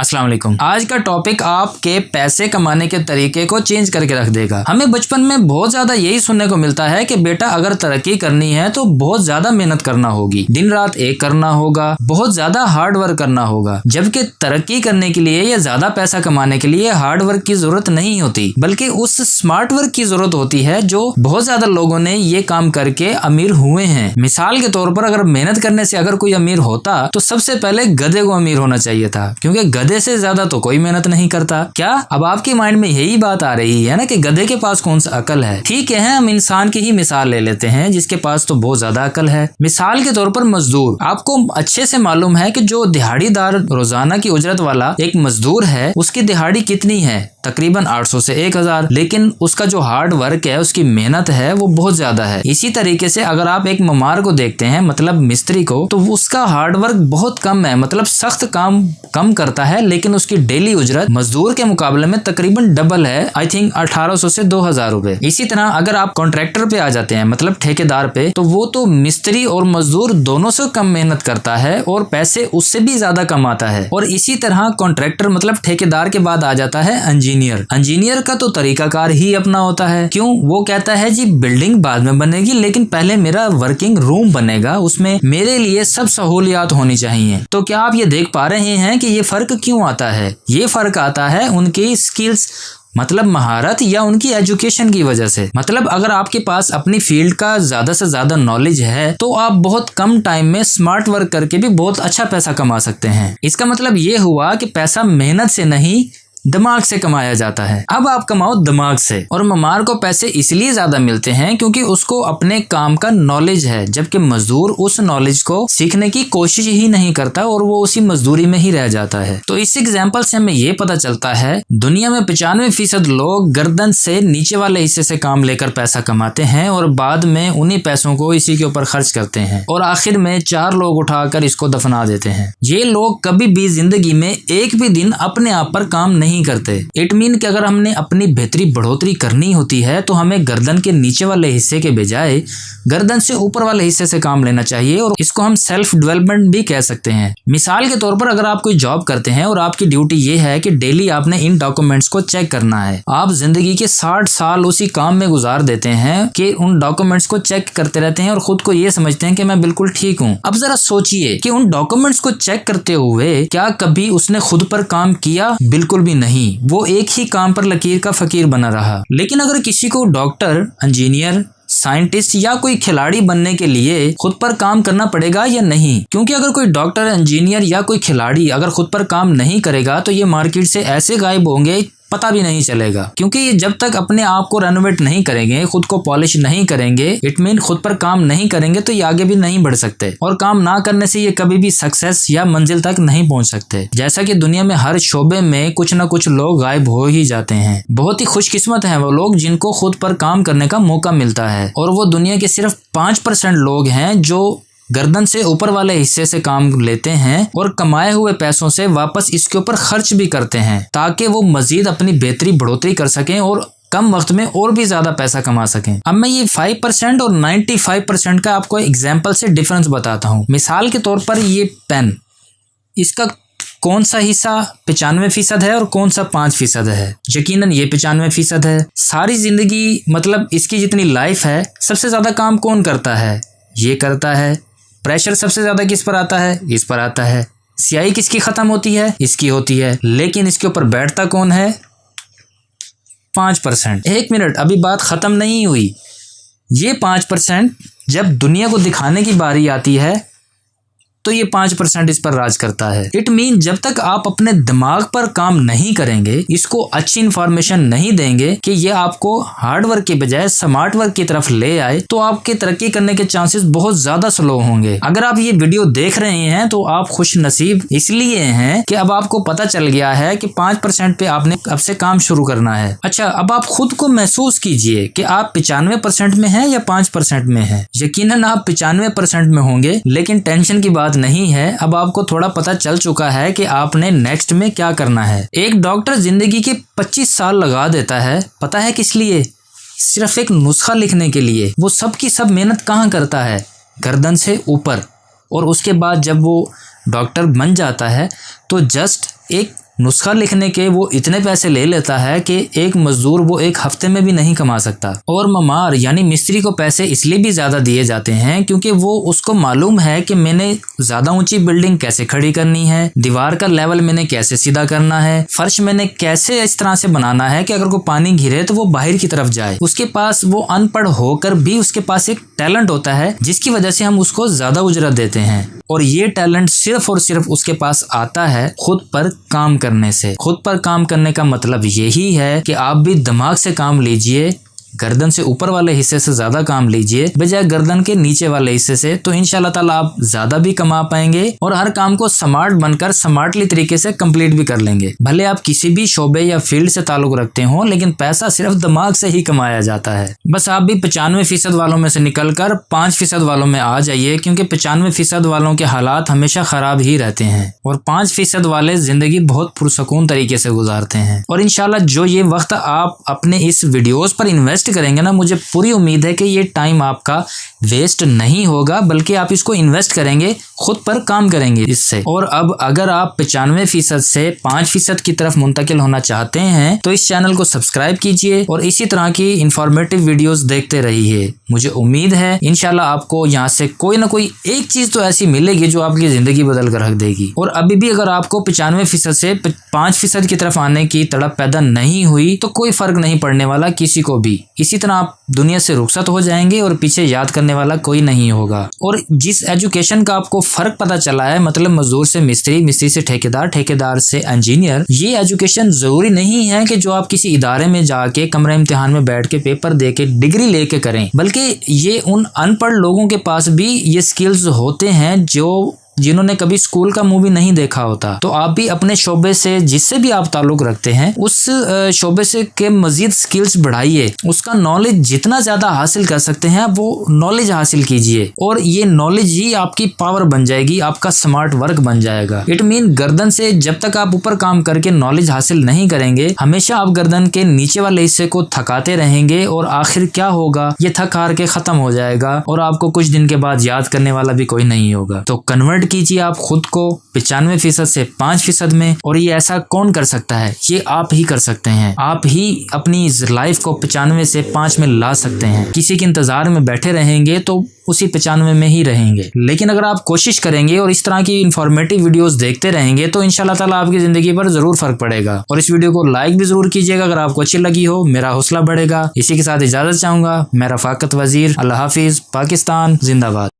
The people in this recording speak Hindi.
अस्सलाम वालेकुम। आज का टॉपिक आपके पैसे कमाने के तरीके को चेंज करके रख देगा। हमें बचपन में बहुत ज्यादा यही सुनने को मिलता है कि बेटा अगर तरक्की करनी है तो बहुत ज्यादा मेहनत करना होगी, दिन रात एक करना होगा, बहुत ज्यादा हार्ड वर्क करना होगा। जबकि तरक्की करने के लिए या ज्यादा पैसा कमाने के लिए हार्ड वर्क की जरूरत नहीं होती, बल्कि उस स्मार्ट वर्क की जरूरत होती है जो बहुत ज्यादा लोगों ने ये काम करके अमीर हुए हैं। मिसाल के तौर पर अगर मेहनत करने से अगर कोई अमीर होता तो सबसे पहले गधे को अमीर होना चाहिए था, क्योंकि गधे से ज्यादा तो कोई मेहनत नहीं करता। क्या अब आपके माइंड में यही बात आ रही है ना कि गधे के पास कौन सा अकल है? ठीक है, हम इंसान की ही मिसाल ले लेते हैं जिसके पास तो बहुत ज्यादा अकल है। मिसाल के तौर पर मजदूर, आपको अच्छे से मालूम है कि जो दिहाड़ीदार रोजाना की उजरत वाला एक मजदूर है उसकी दिहाड़ी कितनी है? तकरीबन 800 से 1000, लेकिन उसका जो हार्ड वर्क है, उसकी मेहनत है, वो बहुत ज्यादा है। इसी तरीके से अगर आप एक ममार को देखते हैं, मतलब मिस्त्री को, तो उसका हार्ड वर्क बहुत कम है, मतलब सख्त काम कम करता है, लेकिन उसकी डेली उजरत मजदूर के मुकाबले में तकरीबन डबल है, आई थिंक 1800 से 2000 रुपए। इसी तरह अगर आप कॉन्ट्रैक्टर पे आ जाते हैं, मतलब ठेकेदार पे, तो वो तो मिस्त्री और मजदूर दोनों से कम मेहनत करता है और पैसे उससे भी ज्यादा कमाता है। और इसी तरह कॉन्ट्रैक्टर मतलब ठेकेदार के बाद आ जाता है इंजीनियर का तो तरीकाकार ही अपना होता है। क्यों? वो कहता है जी बिल्डिंग बाद में बनेगी, लेकिन पहले मेरा वर्किंग रूम बनेगा, उसमें मेरे लिए सब सहूलियात होनी चाहिए। तो क्या आप ये देख पा रहे हैं कि ये फर्क क्यों आता है? ये फर्क आता है उनकी स्किल्स, मतलब महारत, या उनकी एजुकेशन की वजह से। मतलब अगर आपके पास अपनी फील्ड का ज्यादा से ज्यादा नॉलेज है तो आप बहुत कम टाइम में स्मार्ट वर्क करके भी बहुत अच्छा पैसा कमा सकते हैं। इसका मतलब ये हुआ कि पैसा मेहनत से नहीं, दिमाग से कमाया जाता है। अब आप कमाओ दिमाग से। और ममार को पैसे इसलिए ज्यादा मिलते हैं क्योंकि उसको अपने काम का नॉलेज है, जबकि मजदूर उस नॉलेज को सीखने की कोशिश ही नहीं करता और वो उसी मजदूरी में ही रह जाता है। तो इस एग्जाम्पल से हमें ये पता चलता है दुनिया में 95% लोग गर्दन से नीचे वाले हिस्से से काम लेकर पैसा कमाते हैं और बाद में उन्हीं पैसों को इसी के ऊपर खर्च करते हैं और आखिर में 4 लोग उठाकर इसको दफना देते हैं। ये लोग कभी भी जिंदगी में एक भी दिन अपने आप पर काम नहीं करते। इट मीन कि अगर हमने अपनी बेहतरी बढ़ोतरी करनी होती है तो हमें गर्दन के नीचे वाले हिस्से के बजाय गर्दन से ऊपर वाले हिस्से से काम लेना चाहिए और इसको हम सेल्फ डेवलपमेंट भी कह सकते हैं। मिसाल के तौर पर अगर आप कोई जॉब करते हैं और आपकी ड्यूटी ये है कि डेली आपने इन डॉक्यूमेंट्स को चेक करना है, आप जिंदगी के 60 साल उसी काम में गुजार देते हैं कि उन डॉक्यूमेंट्स को चेक करते रहते हैं और खुद को ये समझते हैं कि मैं बिल्कुल ठीक हूँ। अब जरा सोचिए कि उन डॉक्यूमेंट्स को चेक करते हुए क्या कभी उसने खुद पर काम किया? बिल्कुल भी नहीं। वो एक ही काम पर लकीर का फकीर बना रहा। लेकिन अगर किसी को डॉक्टर, इंजीनियर, साइंटिस्ट या कोई खिलाड़ी बनने के लिए खुद पर काम करना पड़ेगा या नहीं? क्योंकि अगर कोई डॉक्टर, इंजीनियर या कोई खिलाड़ी अगर खुद पर काम नहीं करेगा तो ये मार्केट से ऐसे गायब होंगे, पता भी नहीं चलेगा। क्योंकि ये जब तक अपने आप को रेनोवेट नहीं करेंगे, खुद को पॉलिश नहीं करेंगे, इट मीन खुद पर काम नहीं करेंगे, तो ये आगे भी नहीं बढ़ सकते। और काम ना करने से ये कभी भी सक्सेस या मंजिल तक नहीं पहुंच सकते। जैसा कि दुनिया में हर शोबे में कुछ ना कुछ लोग गायब हो ही जाते हैं। बहुत ही खुशकिस्मत हैं वो लोग जिनको खुद पर काम करने का मौका मिलता है, और वो दुनिया के सिर्फ 5% लोग हैं जो गर्दन से ऊपर वाले हिस्से से काम लेते हैं और कमाए हुए पैसों से वापस इसके ऊपर खर्च भी करते हैं ताकि वो मजीद अपनी बेहतरी बढ़ोतरी कर सकें और कम वक्त में और भी ज्यादा पैसा कमा सकें। अब मैं ये 5% और 95% का आपको एग्जाम्पल से डिफरेंस बताता हूँ। मिसाल के तौर पर ये पेन, इसका कौन सा हिस्सा 95% है और कौन सा 5% है? यकीनन ये 95% है। सारी जिंदगी, मतलब इसकी जितनी लाइफ है, सबसे ज्यादा काम कौन करता है? ये करता है। प्रेशर सबसे ज्यादा किस पर आता है? इस पर आता है। स्याही किसकी खत्म होती है? इसकी होती है। लेकिन इसके ऊपर बैठता कौन है? 5%। एक मिनट, अभी बात खत्म नहीं हुई। ये 5% जब दुनिया को दिखाने की बारी आती है तो ये 5% इस पर राज करता है। इट मीन जब तक आप अपने दिमाग पर काम नहीं करेंगे, इसको अच्छी इंफॉर्मेशन नहीं देंगे कि ये आपको हार्ड वर्क के बजाय स्मार्ट वर्क की तरफ ले आए, तो आपके तरक्की करने के चांसेस बहुत ज्यादा स्लो होंगे। अगर आप ये वीडियो देख रहे हैं तो आप खुश नसीब इसलिए हैं कि अब आपको पता चल गया है कि 5% पे आपने अब से काम शुरू करना है। अच्छा, अब आप खुद को महसूस कीजिए कि आप 95% में हैं या 5% में हैं। यकीनन आप 95% में होंगे, लेकिन टेंशन की बात नहीं है। अब आपको थोड़ा पता चल चुका है कि आपने नेक्स्ट में क्या करना है। एक डॉक्टर जिंदगी के 25 साल लगा देता है, पता है किस लिए? सिर्फ एक नुस्खा लिखने के लिए। वो सब की सब मेहनत कहाँ करता है? गर्दन से ऊपर। और उसके बाद जब वो डॉक्टर बन जाता है तो जस्ट एक नुस्खा लिखने के वो इतने पैसे ले लेता है कि एक मजदूर वो एक हफ्ते में भी नहीं कमा सकता। और ममार यानी मिस्त्री को पैसे इसलिए भी ज्यादा दिए जाते हैं क्योंकि वो उसको मालूम है कि मैंने ज्यादा ऊंची बिल्डिंग कैसे खड़ी करनी है, दीवार का लेवल मैंने कैसे सीधा करना है, फर्श मैंने कैसे इस तरह से बनाना है कि अगर कोई पानी घिरे तो वो बाहर की तरफ जाए। उसके पास वो अनपढ़ होकर भी उसके पास एक टैलेंट होता है जिसकी वजह से हम उसको ज्यादा उजरत देते हैं। और ये टैलेंट सिर्फ और सिर्फ उसके पास आता है खुद पर काम करने से। खुद पर काम करने का मतलब यही है कि आप भी दिमाग से काम लीजिए, गर्दन से ऊपर वाले हिस्से से ज्यादा काम लीजिए बजाय गर्दन के नीचे वाले हिस्से से, तो इंशाल्लाह ताला आप ज्यादा भी कमा पाएंगे और हर काम को स्मार्ट बनकर स्मार्टली तरीके से कंप्लीट भी कर लेंगे। भले आप किसी भी शोबे या फील्ड से ताल्लुक रखते हो, लेकिन पैसा सिर्फ दिमाग से ही कमाया जाता है। बस आप भी 95% वालों में से निकलकर 5% वालों में आ जाइए, क्योंकि 95% वालों के हालात हमेशा खराब ही रहते हैं और 5% वाले जिंदगी बहुत पुरसकून तरीके से गुजारते हैं। और इंशाल्लाह जो ये वक्त आप अपने इस वीडियोस पर इन्वेस्ट करेंगे ना, मुझे पूरी उम्मीद है कि ये टाइम आपका वेस्ट नहीं होगा, बल्कि आप इसको इन्वेस्ट करेंगे, खुद पर काम करेंगे इससे। और अब अगर आप 95% से 5% की तरफ मुंतकिल होना चाहते हैं तो इस चैनल को सब्सक्राइब कीजिए और इसी तरह की इंफॉर्मेटिव वीडियोस देखते रहिए। मुझे उम्मीद है इंशाल्लाह आपको यहाँ से कोई ना कोई एक चीज तो ऐसी मिलेगी जो आपकी जिंदगी बदल कर रख देगी। और अभी भी अगर आपको 95% से 5% की तरफ आने की तड़प पैदा नहीं हुई तो कोई फर्क नहीं पड़ने वाला किसी को भी। इसी तरह आप दुनिया से रुखसत हो जाएंगे और पीछे याद करने वाला कोई नहीं होगा। और जिस एजुकेशन का आपको फर्क पता चला है, मतलब मजदूर से मिस्त्री, मिस्त्री से ठेकेदार, ठेकेदार से इंजीनियर, ये एजुकेशन जरूरी नहीं है कि जो आप किसी इदारे में जाके कमरे इम्तिहान में बैठ के पेपर दे के डिग्री लेके करें, बल्कि ये उन अनपढ़ लोगों के पास भी ये स्किल्स होते हैं जिन्होंने कभी स्कूल का मूवी नहीं देखा होता। तो आप भी अपने शोबे से, जिससे भी आप ताल्लुक रखते हैं, उस शोबे से के मजीद स्किल्स बढ़ाइए, उसका नॉलेज जितना ज्यादा हासिल कर सकते हैं वो नॉलेज हासिल कीजिए और ये नॉलेज ही आपकी पावर बन जाएगी, आपका स्मार्ट वर्क बन जाएगा। इट मीन गर्दन से जब तक आप ऊपर काम करके नॉलेज हासिल नहीं करेंगे, हमेशा आप गर्दन के नीचे वाले हिस्से को थकाते रहेंगे और आखिर क्या होगा, ये थक हार के खत्म हो जाएगा और आपको कुछ दिन के बाद याद करने वाला भी कोई नहीं होगा। तो कन्वर्ट कीजिए आप खुद को 95% से 5% में। और ये ऐसा कौन कर सकता है? ये आप ही कर सकते हैं। आप ही अपनी लाइफ को 95 से 5 में ला सकते हैं। किसी के इंतजार में बैठे रहेंगे तो उसी 95 में ही रहेंगे। लेकिन अगर आप कोशिश करेंगे और इस तरह की इंफॉर्मेटिव वीडियोस देखते रहेंगे तो इंशाल्लाह ताला आपकी जिंदगी पर जरूर फर्क पड़ेगा। और इस वीडियो को लाइक भी जरूर कीजिएगा अगर आपको अच्छी लगी हो, मेरा हौसला बढ़ेगा। इसी के साथ इजाजत चाहूंगा। मैं रफाकत वजीर। अल्लाह हाफिज। पाकिस्तान जिंदाबाद।